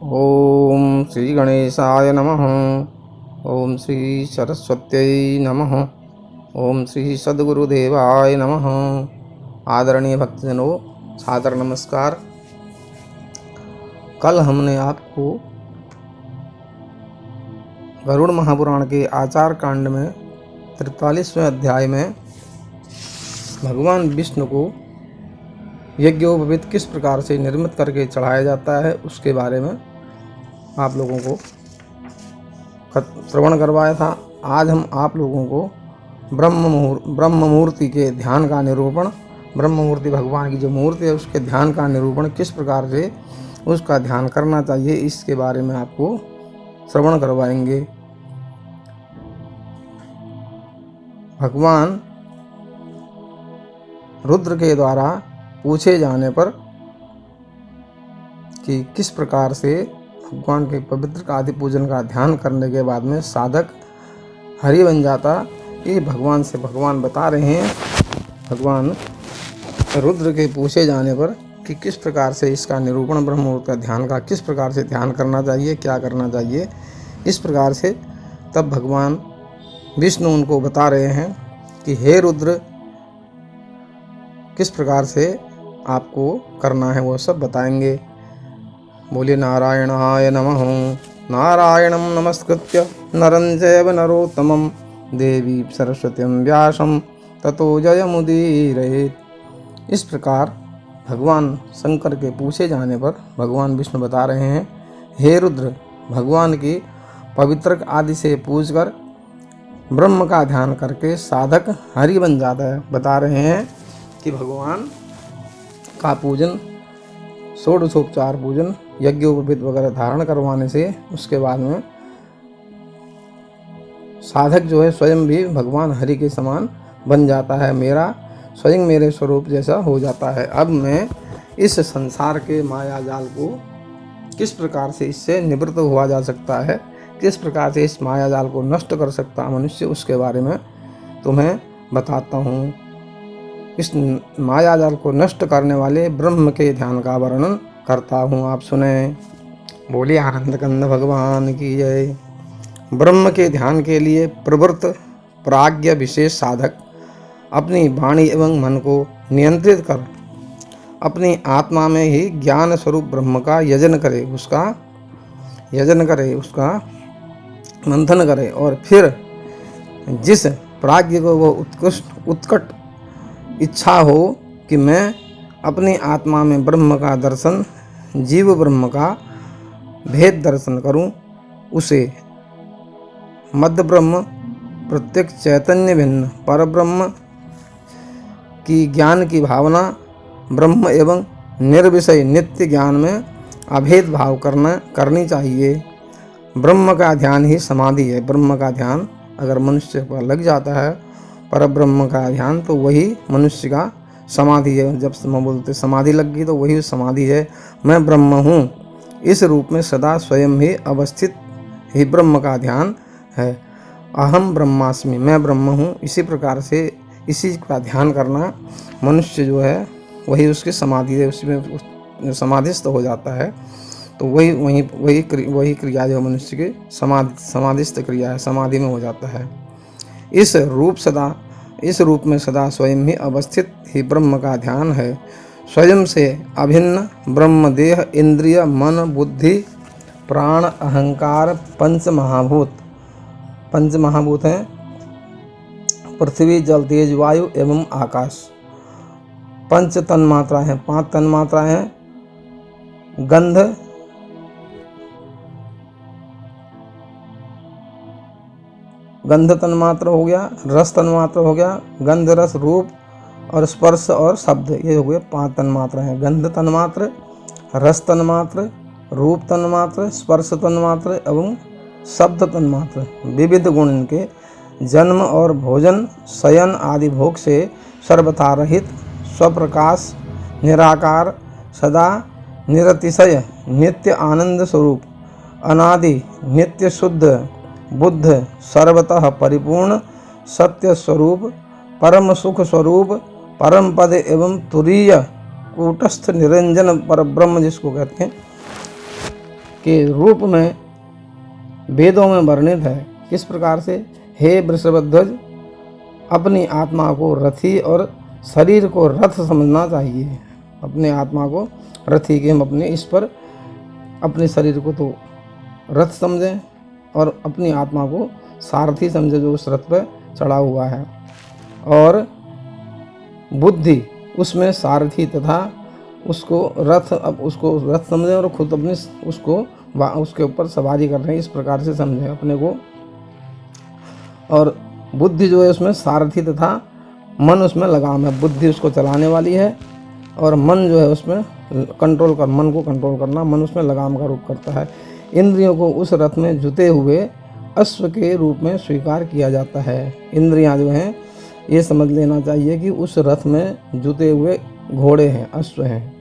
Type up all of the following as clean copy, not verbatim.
ओम श्री गणेशाय नमः। ओम श्री सरस्वत्यै नमः। ओम श्री सद्गुरुदेवाय नमः। आदरणीय भक्तजनों, सादर नमस्कार। कल हमने आपको गरुड़ महापुराण के आचार कांड में 43वें अध्याय में भगवान विष्णु को यज्ञोपवीत किस प्रकार से निर्मित करके चढ़ाया जाता है उसके बारे में आप लोगों को श्रवण करवाया था। आज हम आप लोगों को ब्रह्म मूर्ति के ध्यान का निरूपण, ब्रह्म मूर्ति भगवान की जो मूर्ति है उसके ध्यान का निरूपण, किस प्रकार से उसका ध्यान करना चाहिए, इसके बारे में आपको श्रवण करवाएंगे। भगवान रुद्र के द्वारा पूछे जाने पर कि किस प्रकार से भगवान के पवित्र का आदि पूजन का ध्यान करने के बाद में साधक हरि बन जाता, ये भगवान से भगवान बता रहे हैं। भगवान रुद्र के पूछे जाने पर कि किस प्रकार से इसका निरूपण, ब्रह्म मुहूर्त का ध्यान का किस प्रकार से ध्यान करना चाहिए, क्या करना चाहिए, इस प्रकार से तब भगवान विष्णु उनको बता रहे हैं कि हे रुद्र, किस प्रकार से आपको करना है वो सब बताएंगे। बोलिए नारायणाय नमः। नारायणं नमस्कृत्य नरं चैव नरोत्तमं देवी सरस्वतीं व्यासं ततो जयमुदीरयेत्। इस प्रकार भगवान शंकर के पूछे जाने पर भगवान विष्णु बता रहे हैं, हे रुद्र, भगवान की पवित्र आदि से पूजकर ब्रह्म का ध्यान करके साधक हरि बन जाता है। बता रहे हैं कि भगवान का पूजन, षोडशोपचार पूजन, यज्ञोपवीत वगैरह धारण करवाने से उसके बाद में साधक जो है स्वयं भी भगवान हरि के समान बन जाता है, स्वयं मेरे स्वरूप जैसा हो जाता है। अब मैं इस संसार के माया जाल को किस प्रकार से इससे निवृत्त हुआ जा सकता है, किस प्रकार से इस माया जाल को नष्ट कर सकता है मनुष्य, उसके बारे में तुम्हें बताता हूँ। इस माया जाल को नष्ट करने वाले ब्रह्म के ध्यान का वर्णन करता हूँ, आप सुने। बोलिए आनंद कंद भगवान की जय। ब्रह्म के ध्यान के लिए प्रवृत्त प्राज्ञ विशेष साधक अपनी वाणी एवं मन को नियंत्रित कर अपनी आत्मा में ही ज्ञान स्वरूप ब्रह्म का यजन करे, उसका मंथन करे, और फिर जिस प्राज्ञ को वो उत्कट इच्छा हो कि मैं अपनी आत्मा में ब्रह्म का दर्शन, जीव ब्रह्म का भेद दर्शन करूं, उसे मध्य ब्रह्म, प्रत्यक्ष चैतन्य भिन्न पर ब्रह्म की ज्ञान की भावना, ब्रह्म एवं निर्विषय नित्य ज्ञान में अभेद भाव करनी चाहिए। ब्रह्म का ध्यान ही समाधि है। ब्रह्म का ध्यान अगर मनुष्य पर लग जाता है, पर ब्रह्म का ध्यान, तो वही मनुष्य का समाधि है। जब हम बोलते समाधि लग गई तो वही समाधि है। मैं ब्रह्म हूँ, इस रूप में सदा स्वयं ही अवस्थित ही ब्रह्म का ध्यान है। अहम ब्रह्मास्मि, मैं ब्रह्म हूँ, इसी प्रकार से इसी का ध्यान करना मनुष्य जो है वही उसकी समाधि है, उसमें समाधिस्थ हो जाता है। तो वही क्रिया जो मनुष्य की समाधिस्थ क्रिया है, समाधि में हो जाता है। इस रूप में सदा स्वयं ही अवस्थित ही ब्रह्म का ध्यान है। स्वयं से अभिन्न ब्रह्म देह, इंद्रिय, मन, बुद्धि, प्राण, अहंकार, पंच महाभूत हैं पृथ्वी, जल, तेज, वायु एवं आकाश। पंच तन्मात्रा हैं, 5 तन्मात्रा हैं। गंध तन्मात्र हो गया, रस तन्मात्र हो गया, गंध, रस, रूप और स्पर्श और शब्द, ये हो गए 5 तन्मात्र हैं। गंध तन्मात्र, रस तन्मात्र, रूप तन्मात्र, स्पर्श तन्मात्र एवं शब्द तन्मात्र। विविध गुण इनके, जन्म और भोजन, शयन आदि भोग से सर्वथा रहित, स्वप्रकाश, निराकार, सदा निरतिशय, नित्य आनंद स्वरूप, अनादि, नित्य शुद्ध, बुद्ध, सर्वतः परिपूर्ण, सत्य स्वरूप, परम सुख स्वरूप, परम पद एवं तुरीय कूटस्थ निरंजन पर ब्रह्म जिसको कहते हैं, के रूप में वेदों में वर्णित है। किस प्रकार से? हे वृषभध्वज, अपनी आत्मा को रथी और शरीर को रथ समझना चाहिए। अपने आत्मा को रथी के हम अपने इस पर अपने शरीर को तो रथ समझें और अपनी आत्मा को सारथी समझे जो उस रथ पर चढ़ा हुआ है, और बुद्धि उसमें सारथी तथा उसको रथ, अब उसको रथ समझें और खुद अपने उसके ऊपर सवारी कर रहे हैं, इस प्रकार से समझें अपने को। और बुद्धि जो है उसमें सारथी तथा मन उसमें लगाम है। बुद्धि उसको चलाने वाली है और मन जो है उसमें मन को कंट्रोल करना, मन उसमें लगाम का रूप करता है। इंद्रियों को उस रथ में जुते हुए अश्व के रूप में स्वीकार किया जाता है। इंद्रियां जो हैं ये समझ लेना चाहिए कि उस रथ में जुते हुए घोड़े हैं, अश्व हैं,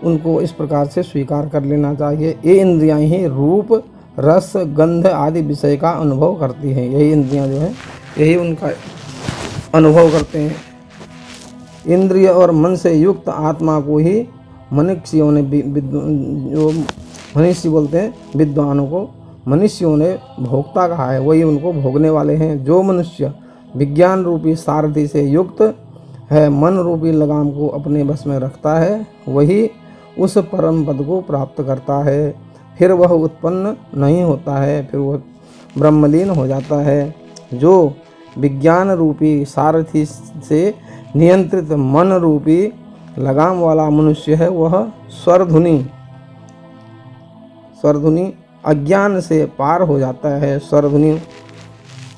उनको इस प्रकार से स्वीकार कर लेना चाहिए। ये इंद्रियां ही रूप, रस, गंध आदि विषय का अनुभव करती हैं। यही इंद्रियां जो हैं यही उनका अनुभव करते हैं। इंद्रिय और मन से युक्त आत्मा को ही मनुष्यों ने, जो मनुष्य बोलते हैं विद्वानों को, मनुष्यों ने भोक्ता कहा है, वही उनको भोगने वाले हैं। जो मनुष्य विज्ञान रूपी सारथी से युक्त है, मन रूपी लगाम को अपने बस में रखता है, वही उस परम पद को प्राप्त करता है। फिर वह उत्पन्न नहीं होता है, फिर वह ब्रह्मलीन हो जाता है। जो विज्ञान रूपी सारथी से नियंत्रित मन रूपी लगाम वाला मनुष्य है, वह स्वरधुनी अज्ञान से पार हो जाता है। स्वरधुनी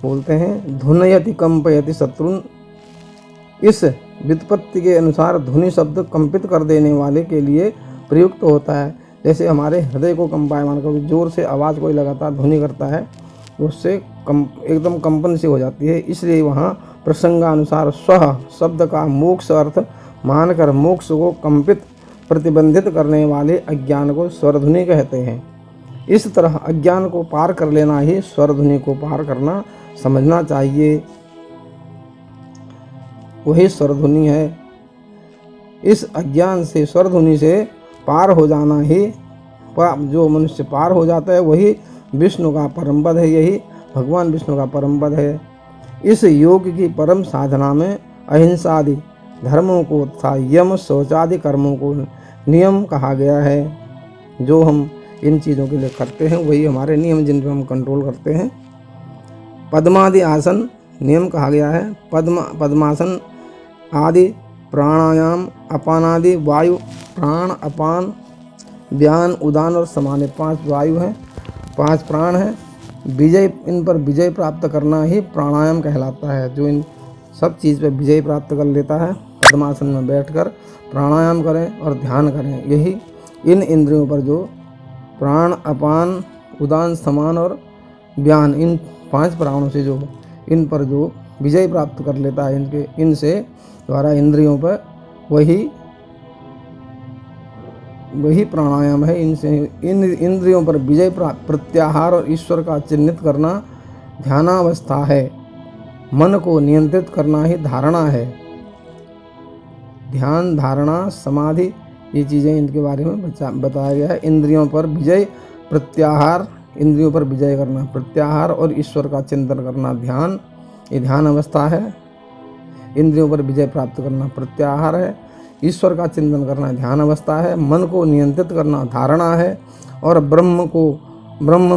बोलते हैं धुनयति कंपयति शत्रुन। इस व्युत्पत्ति के अनुसार ध्वनि शब्द कंपित कर देने वाले के लिए प्रयुक्त होता है। जैसे हमारे हृदय को कंपायमान, कभी जोर से आवाज़ कोई लगातार ध्वनि करता है तो उससे एकदम कंपन सी हो जाती है। इसलिए वहाँ प्रसंगानुसार स्व शब्द का मोक्ष अर्थ मानकर मोक्ष को कंपित प्रतिबंधित करने वाले अज्ञान को स्वरध्वनि कहते हैं। इस तरह अज्ञान को पार कर लेना ही स्वरध्वनि को पार करना समझना चाहिए, वही स्वरध्वनि है। इस अज्ञान से स्वरध्वनि से पार हो जाना ही, जो मनुष्य पार हो जाता है वही विष्णु का परम पद है, यही भगवान विष्णु का परम पद है। इस योग की परम साधना में अहिंसा आदि धर्मों को तथा यम शौचादि कर्मों को नियम कहा गया है। जो हम इन चीज़ों के लिए करते हैं वही हमारे नियम, जिन पर हम कंट्रोल करते हैं। पद्मादि आसन नियम कहा गया है। पद्मासन आदि प्राणायाम, अपानादि वायु, प्राण, अपान, व्यान, उदान और समाने 5 वायु हैं, 5 प्राण हैं। विजय, इन पर विजय प्राप्त करना ही प्राणायाम कहलाता है। जो इन सब चीज़ पर विजय प्राप्त कर लेता है, पद्मासन में बैठकर प्राणायाम करें और ध्यान करें। यही इन इंद्रियों पर जो प्राण, अपान, उदान, समान और व्यान, इन 5 प्राणों से जो इन पर जो विजय प्राप्त कर लेता है, इनसे द्वारा इंद्रियों पर वही प्राणायाम है। इनसे इन इंद्रियों पर विजय प्रत्याहार और ईश्वर का चिन्हित करना ध्यानावस्था है। मन को नियंत्रित करना ही धारणा है। ध्यान, धारणा, समाधि, ये चीज़ें इनके बारे में बताया गया है। इंद्रियों पर विजय प्रत्याहार, इंद्रियों पर विजय करना प्रत्याहार, और ईश्वर का चिंतन करना ध्यान, ये ध्यान अवस्था है। इंद्रियों पर विजय प्राप्त करना प्रत्याहार है, ईश्वर का चिंतन करना ध्यान अवस्था है। मन को नियंत्रित करना धारणा है, और ब्रह्म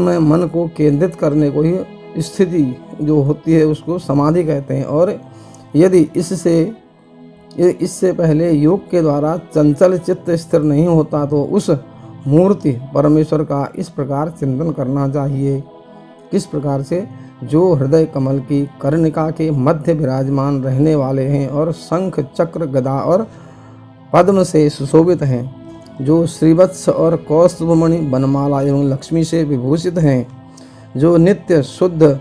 में मन को केंद्रित करने को ही स्थिति जो होती है उसको समाधि कहते हैं। और यदि इससे पहले योग के द्वारा चंचल चित्त स्थिर नहीं होता तो उस मूर्ति परमेश्वर का इस प्रकार चिंतन करना चाहिए। किस प्रकार से? जो हृदय कमल की कर्णिका के मध्य विराजमान रहने वाले हैं और शंख, चक्र, गदा और पद्म से सुशोभित हैं, जो श्रीवत्स और कौस्तुभमणि, बनमाला एवं लक्ष्मी से विभूषित हैं, जो नित्य शुद्ध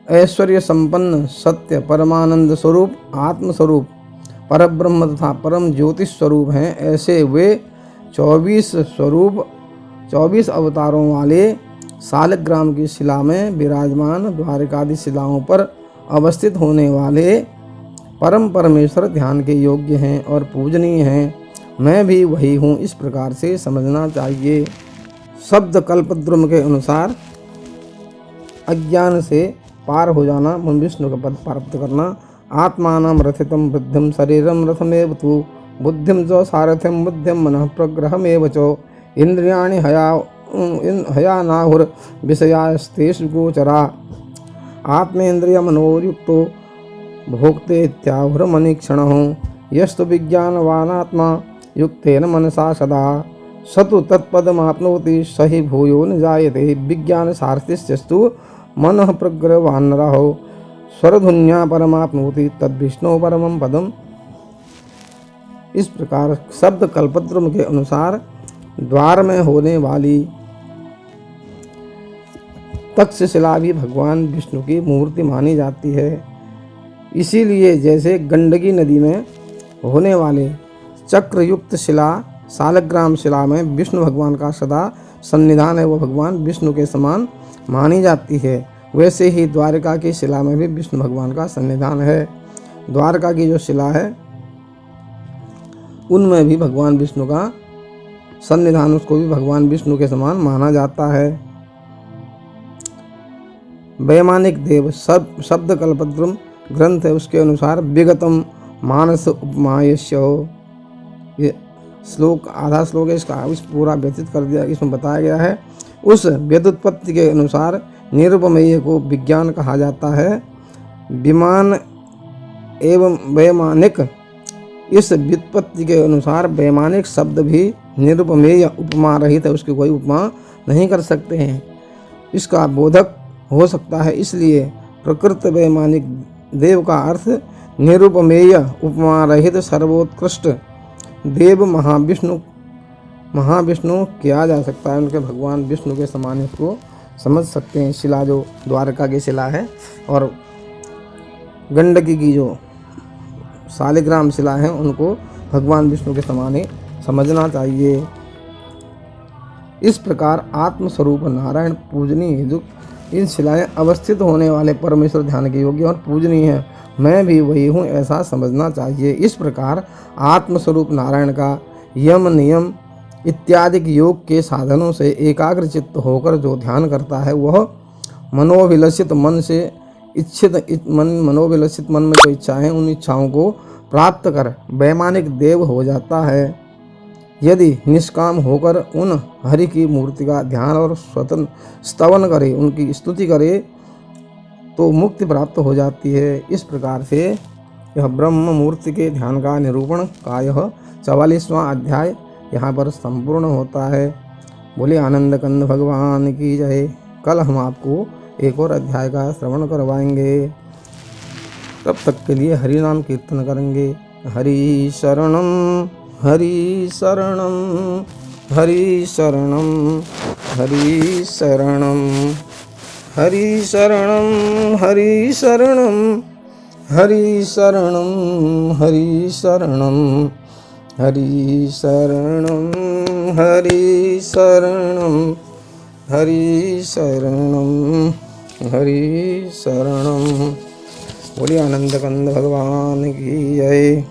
ऐश्वर्य संपन्न सत्य परमानंद स्वरूप आत्मस्वरूप परब्रह्म तथा परम ज्योतिष स्वरूप हैं, ऐसे वे 24 अवतारों वाले शालिग्राम की शिला में विराजमान द्वारिकादि शिलाओं पर अवस्थित होने वाले परम परमेश्वर ध्यान के योग्य हैं और पूजनीय हैं। मैं भी वही हूँ, इस प्रकार से समझना चाहिए। शब्द कल्पद्रुम के अनुसार अज्ञान से पार हो जाना, विष्णु का पद प्राप्त करना। आत्मानं रथितं बुद्धिं शरीरं रथमेव तु बुद्धिं च सारथिं बुद्धिं मनः प्रग्रहमेव च इंद्रियाणि हयानाहुर विषयास्तेषु गोचरा आत्मेन्द्रिय मनोयुक्तो भोक्ते इत्याहुरमनीक्षणः यस्तु विज्ञानवानात्मा युक्तेन मनसा सदा सतु तत्पदमाप्नोति स हि भूयो न जायते विज्ञान सारथिस्तु मनः प्रग्रहवान् नरः स्वरधुन्या परमाप्नोति तद्विष्णु परमं पदम। इस प्रकार शब्द कल्पद्रुम के अनुसार द्वार में होने वाली तक्षशिला भी भगवान विष्णु की मूर्ति मानी जाती है। इसीलिए जैसे गंडकी नदी में होने वाले चक्रयुक्त शिला सालग्राम शिला में विष्णु भगवान का सदा सन्निधान है, वह भगवान विष्णु के समान मानी जाती है, वैसे ही द्वारका की शिला में भी विष्णु भगवान का सन्निधान है। द्वारका की जो शिला है उनमें भी भगवान विष्णु का सन्निधान, उसको भी भगवान विष्णु के समान माना जाता है। वैमानिक देव शब्द कल्पद्रुम ग्रंथ है, उसके अनुसार विगतम मानस उपमायस्य हो। ये श्लोक आधा श्लोक है, इसका इस पूरा व्यतीत कर दिया, इसमें बताया गया है। उस व्युत्पत्ति के अनुसार निरुपमेय को विज्ञान कहा जाता है। विमान एवं वैमानिक, इस व्युत्पत्ति के अनुसार वैमानिक शब्द भी निरुपमेय उपमा रहित है, उसकी कोई उपमा नहीं कर सकते हैं, इसका बोधक हो सकता है। इसलिए प्रकृत वैमानिक देव का अर्थ निरुपमेय उपमा रहित सर्वोत्कृष्ट देव महाविष्णु किया जा सकता है। उनके भगवान विष्णु के समान इसको समझ सकते हैं। शिला जो द्वारका की शिला है और गंडकी की जो शालिग्राम शिला है, उनको भगवान विष्णु के समान ही समझना चाहिए। इस प्रकार आत्मस्वरूप नारायण पूजनीय हेतु इन शिलाएं अवस्थित होने वाले परमेश्वर ध्यान के योग्य और पूजनीय है। मैं भी वही हूँ, ऐसा समझना चाहिए। इस प्रकार आत्मस्वरूप नारायण का यम नियम इत्यादि योग के साधनों से एकाग्र चित्त होकर जो ध्यान करता है, वह मनोविलसित मन से मनोविलसित मन में जो इच्छाएं हैं, उन इच्छाओं को प्राप्त कर वैमानिक देव हो जाता है। यदि निष्काम होकर उन हरि की मूर्ति का ध्यान और स्वतंत्र स्तवन करे, उनकी स्तुति करे, तो मुक्ति प्राप्त हो जाती है। इस प्रकार से यह ब्रह्म मूर्ति के ध्यान का निरूपण का यह 44वां अध्याय यहाँ पर संपूर्ण होता है। बोले आनंद कंद भगवान की जय। कल हम आपको एक और अध्याय का श्रवण करवाएंगे, तब तक के लिए हरि नाम कीर्तन करेंगे। हरि शरणम हरि शरणम हरि शरणम हरि शरणम हरि शरणम हरि शरणम हरि शरणम हरि शरणम हरि शरणम हरि शरणम हरि शरणम हरि शरणम। बोलिए आनंद कंद भगवान की जय।